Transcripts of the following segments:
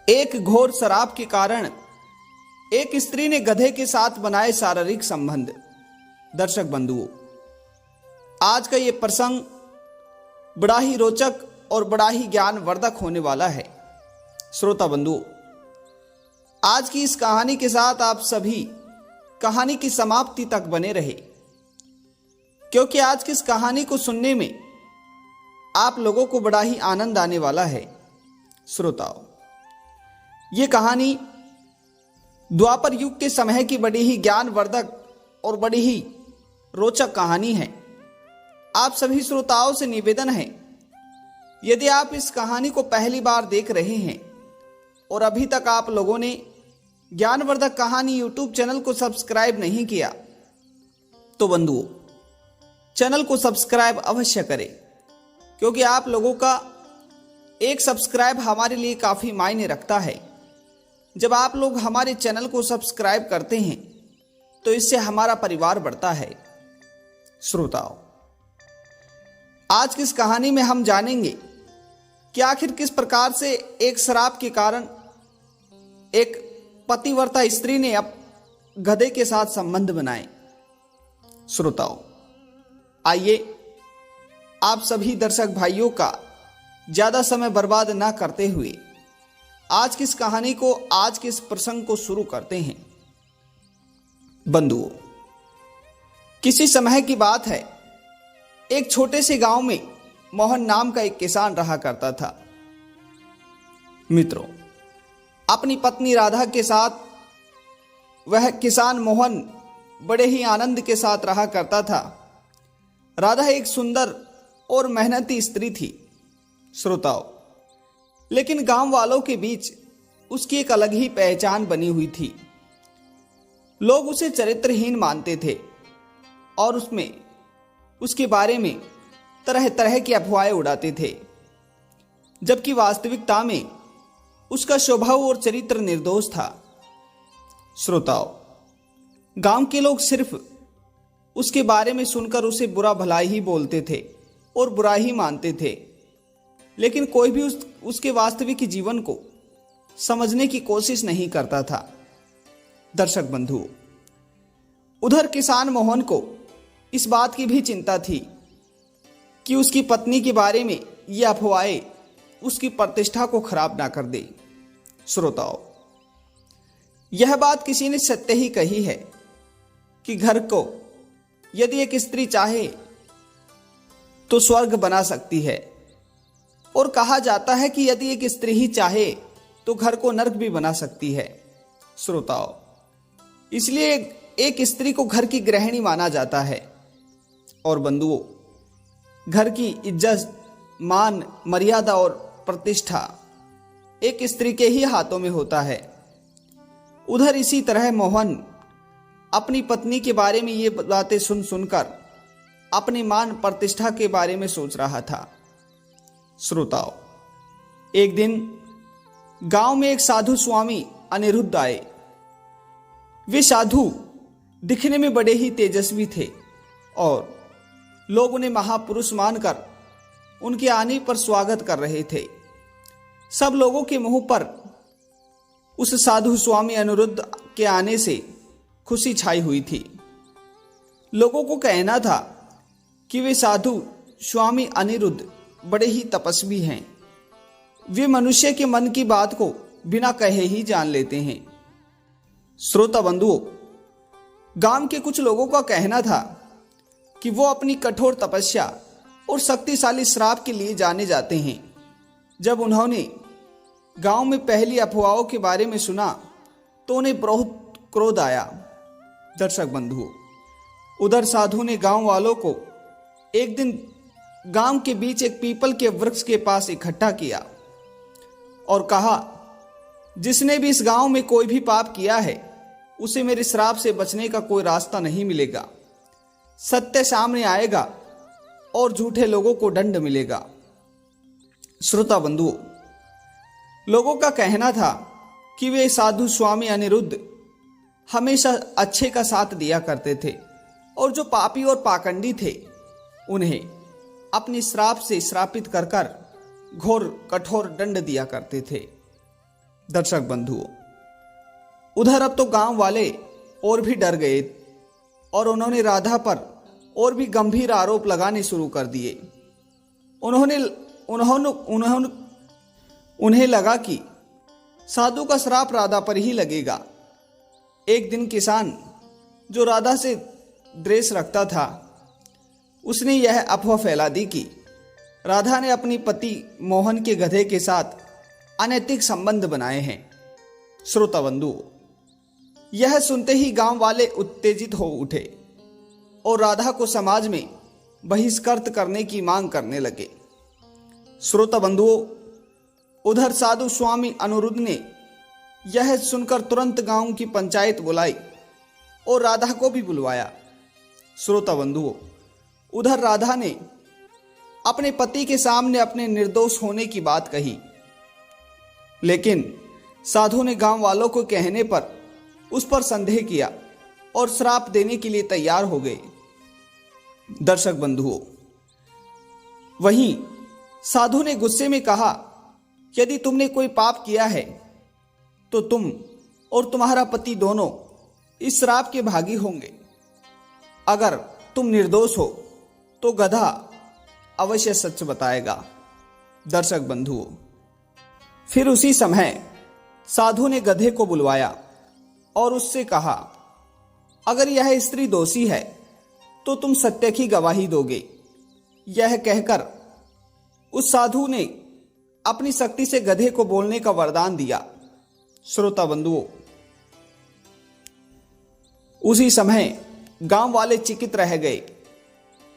एक घोर शराब के कारण एक स्त्री ने गधे के साथ बनाए शारीरिक संबंध। दर्शक बंधुओं, आज का ये प्रसंग बड़ा ही रोचक और बड़ा ही ज्ञानवर्धक होने वाला है। श्रोता बंधुओं, आज की इस कहानी के साथ आप सभी कहानी की समाप्ति तक बने रहे, क्योंकि आज की इस कहानी को सुनने में आप लोगों को बड़ा ही आनंद आने वाला है। श्रोताओं, ये कहानी द्वापर युग के समय की बड़ी ही ज्ञानवर्धक और बड़ी ही रोचक कहानी है। आप सभी श्रोताओं से निवेदन है, यदि आप इस कहानी को पहली बार देख रहे हैं और अभी तक आप लोगों ने ज्ञानवर्धक कहानी यूट्यूब चैनल को सब्सक्राइब नहीं किया, तो बंधुओं चैनल को सब्सक्राइब अवश्य करें, क्योंकि आप लोगों का एक सब्सक्राइब हमारे लिए काफ़ी मायने रखता है। जब आप लोग हमारे चैनल को सब्सक्राइब करते हैं तो इससे हमारा परिवार बढ़ता है। श्रोताओं, आज की इस कहानी में हम जानेंगे कि आखिर किस प्रकार से एक शराब के कारण एक पतिव्रता स्त्री ने अब गधे के साथ संबंध बनाए। श्रोताओं, आइए आप सभी दर्शक भाइयों का ज्यादा समय बर्बाद ना करते हुए आज की इस कहानी को, आज के इस प्रसंग को शुरू करते हैं। बंधुओं, किसी समय की बात है, एक छोटे से गांव में मोहन नाम का एक किसान रहा करता था। मित्रों, अपनी पत्नी राधा के साथ वह किसान मोहन बड़े ही आनंद के साथ रहा करता था। राधा एक सुंदर और मेहनती स्त्री थी। श्रोताओं, लेकिन गांव वालों के बीच उसकी एक अलग ही पहचान बनी हुई थी। लोग उसे चरित्रहीन मानते थे और उसके बारे में तरह तरह की अफवाहें उड़ाते थे, जबकि वास्तविकता में उसका स्वभाव और चरित्र निर्दोष था। श्रोताओं, गांव के लोग सिर्फ उसके बारे में सुनकर उसे बुरा भला ही बोलते थे और बुरा ही मानते थे, लेकिन कोई भी उसके वास्तविक जीवन को समझने की कोशिश नहीं करता था। दर्शक बंधुओं, उधर किसान मोहन को इस बात की भी चिंता थी कि उसकी पत्नी के बारे में ये अफवाहें उसकी प्रतिष्ठा को खराब ना कर दे। श्रोताओं, यह बात किसी ने सत्य ही कही है कि घर को यदि एक स्त्री चाहे तो स्वर्ग बना सकती है, और कहा जाता है कि यदि एक स्त्री ही चाहे तो घर को नरक भी बना सकती है। श्रोताओं, इसलिए एक स्त्री को घर की गृहिणी माना जाता है। और बंधुओं, घर की इज्जत, मान, मर्यादा और प्रतिष्ठा एक स्त्री के ही हाथों में होता है। उधर इसी तरह मोहन अपनी पत्नी के बारे में ये बातें सुनकर अपनी मान प्रतिष्ठा के बारे में सोच रहा था। श्रोताओं, एक दिन गांव में एक साधु स्वामी अनिरुद्ध आए। वे साधु दिखने में बड़े ही तेजस्वी थे और लोग उन्हें महापुरुष मानकर उनके आने पर स्वागत कर रहे थे। सब लोगों के मुंह पर उस साधु स्वामी अनिरुद्ध के आने से खुशी छाई हुई थी। लोगों को कहना था कि वे साधु स्वामी अनिरुद्ध बड़े ही तपस्वी हैं। वे मनुष्य के मन की बात को बिना कहे ही जान लेते हैं। श्रोता बंधुओं, गांव के कुछ लोगों का कहना था कि वो अपनी कठोर तपस्या और शक्तिशाली श्राप के लिए जाने जाते हैं। जब उन्होंने गांव में पहली अफवाहों के बारे में सुना तो उन्हें बहुत क्रोध आया। दर्शक बंधुओं, उधर साधु ने गांव वालों को एक दिन गांव के बीच एक पीपल के वृक्ष के पास इकट्ठा किया और कहा, जिसने भी इस गांव में कोई भी पाप किया है उसे मेरे श्राप से बचने का कोई रास्ता नहीं मिलेगा। सत्य सामने आएगा और झूठे लोगों को दंड मिलेगा। श्रोता बंधुओं, लोगों का कहना था कि वे साधु स्वामी अनिरुद्ध हमेशा अच्छे का साथ दिया करते थे और जो पापी और पाखंडी थे उन्हें अपनी श्राप से श्रापित कर घोर कठोर दंड दिया करते थे। दर्शक बंधुओं, उधर अब तो गांव वाले और भी डर गए और उन्होंने राधा पर और भी गंभीर आरोप लगाने शुरू कर दिए। उन्हें लगा कि साधु का श्राप राधा पर ही लगेगा। एक दिन किसान जो राधा से द्वेष रखता था, उसने यह अफवाह फैला दी कि राधा ने अपनी पति मोहन के गधे के साथ अनैतिक संबंध बनाए हैं। श्रोता बंधुओं, यह सुनते ही गांव वाले उत्तेजित हो उठे और राधा को समाज में बहिष्कृत करने की मांग करने लगे। श्रोता बंधुओं, उधर साधु स्वामी अनिरुद्ध ने यह सुनकर तुरंत गांव की पंचायत बुलाई और राधा को भी बुलवाया। श्रोता बंधुओं, उधर राधा ने अपने पति के सामने अपने निर्दोष होने की बात कही, लेकिन साधु ने गांव वालों को कहने पर उस पर संदेह किया और श्राप देने के लिए तैयार हो गए। दर्शक बंधुओं, वहीं साधु ने गुस्से में कहा, यदि तुमने कोई पाप किया है तो तुम और तुम्हारा पति दोनों इस श्राप के भागी होंगे। अगर तुम निर्दोष हो तो गधा अवश्य सच बताएगा। दर्शक बंधुओं, फिर उसी समय साधु ने गधे को बुलवाया और उससे कहा, अगर यह स्त्री दोषी है तो तुम सत्य की गवाही दोगे। यह कहकर उस साधु ने अपनी शक्ति से गधे को बोलने का वरदान दिया। श्रोता बंधुओं, उसी समय गांव वाले चकित रह गए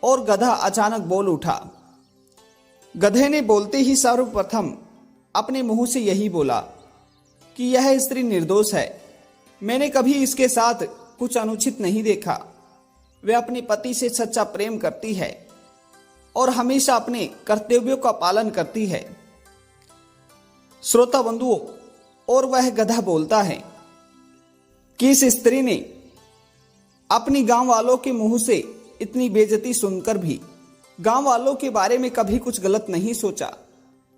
और गधा अचानक बोल उठा। गधे ने बोलते ही सर्वप्रथम अपने मुंह से यही बोला कि यह स्त्री निर्दोष है। मैंने कभी इसके साथ कुछ अनुचित नहीं देखा। वह अपने पति से सच्चा प्रेम करती है और हमेशा अपने कर्तव्यों का पालन करती है। श्रोता बंधुओं, और वह गधा बोलता है कि इस स्त्री ने अपनी गांव वालों के मुंह से इतनी बेइज्जती सुनकर भी गांव वालों के बारे में कभी कुछ गलत नहीं सोचा,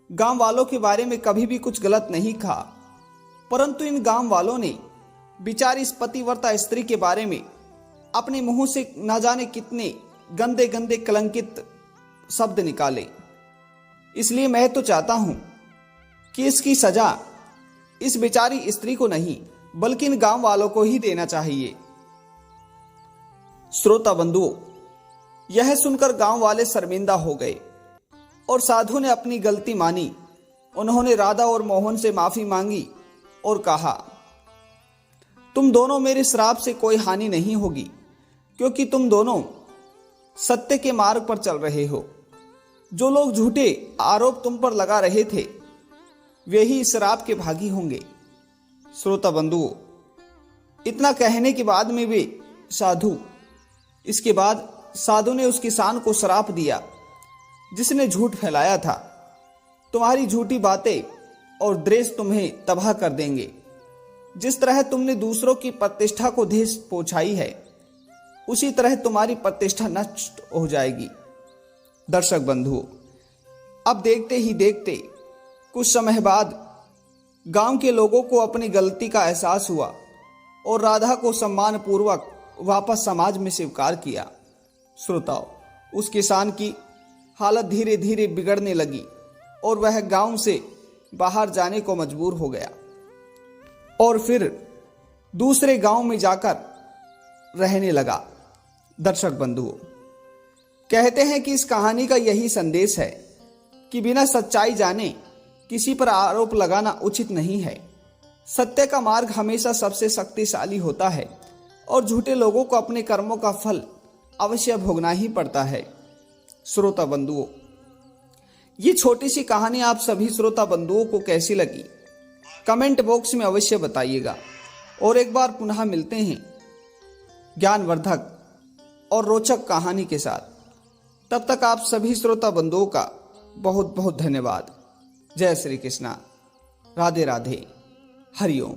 गांव वालों के बारे में कभी भी कुछ गलत नहीं कहा, परंतु इन गांव वालों ने बिचारी इस पतिव्रता स्त्री के बारे में अपने मुंह से न जाने कितने गंदे गंदे कलंकित शब्द निकाले। इसलिए मैं तो चाहता हूं कि इसकी सजा इस बेचारी स्त्री को नहीं बल्कि इन गांव वालों को ही देना चाहिए। श्रोता बंधुओं, यह सुनकर गांव वाले शर्मिंदा हो गए और साधु ने अपनी गलती मानी। उन्होंने राधा और मोहन से माफी मांगी और कहा, तुम दोनों मेरे श्राप से कोई हानि नहीं होगी, क्योंकि तुम दोनों सत्य के मार्ग पर चल रहे हो। जो लोग झूठे आरोप तुम पर लगा रहे थे वे ही श्राप के भागी होंगे। श्रोता बंधुओं, इतना कहने के बाद में वे इसके बाद साधु ने उस किसान को श्राप दिया जिसने झूठ फैलाया था। तुम्हारी झूठी बातें और द्वेष तुम्हें तबाह कर देंगे। जिस तरह तुमने दूसरों की प्रतिष्ठा को ठेस पहुंचाई है, उसी तरह तुम्हारी प्रतिष्ठा नष्ट हो जाएगी। दर्शक बंधुओं, अब देखते ही देखते कुछ समय बाद गांव के लोगों को अपनी गलती का एहसास हुआ और राधा को सम्मान पूर्वक वापस समाज में स्वीकार किया। श्रोताओं, उस किसान की हालत धीरे धीरे बिगड़ने लगी और वह गांव से बाहर जाने को मजबूर हो गया और फिर दूसरे गांव में जाकर रहने लगा। दर्शक बंधुओं, कहते हैं कि इस कहानी का यही संदेश है कि बिना सच्चाई जाने किसी पर आरोप लगाना उचित नहीं है। सत्य का मार्ग हमेशा सबसे शक्तिशाली होता है और झूठे लोगों को अपने कर्मों का फल अवश्य भोगना ही पड़ता है। श्रोता बंधुओं, ये छोटी सी कहानी आप सभी श्रोता बंधुओं को कैसी लगी कमेंट बॉक्स में अवश्य बताइएगा। और एक बार पुनः मिलते हैं ज्ञानवर्धक और रोचक कहानी के साथ। तब तक आप सभी श्रोता बंधुओं का बहुत बहुत धन्यवाद। जय श्री कृष्णा, राधे राधे, हरिओम।